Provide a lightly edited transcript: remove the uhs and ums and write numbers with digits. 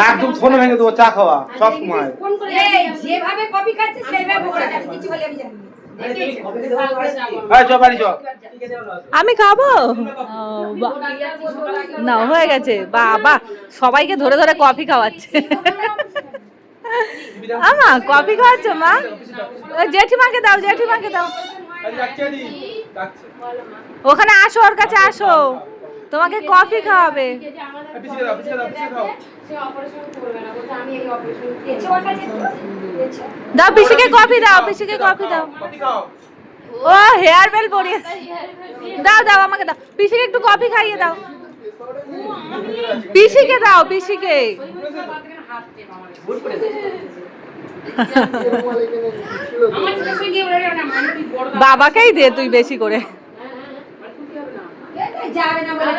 একদম ফোন ভেঙে দেবো, চা খাওয়া সব সময়। যেভাবে কপি খাচ্ছে সেইভাবে বলা যাবে, কিছু বলে আমি জানি আমি খাবো না, হয়ে গেছে বাবা, সবাইকে ধরে ধরে কফি খাওয়াচ্ছে। আমা কফি খাওয়াচ্ছ মা? জেঠিমাকে দাও, জেঠিমাকে দাও, ওখানে আসো, ওর কাছে আসো, তোমাকে কফি খাওয়াবে। দাও পিসিকে কফি দাও, পিসিকে কফি দাও। ও হেয়ার বেল পরিয়ে দাও, দাও আমাকে দাও, পিসিকে একটু কফি খাইয়ে দাও, পিসিকে দাও, পিসিকে। বাবাকেই দে তুই বেশি করে। যাবে না বলে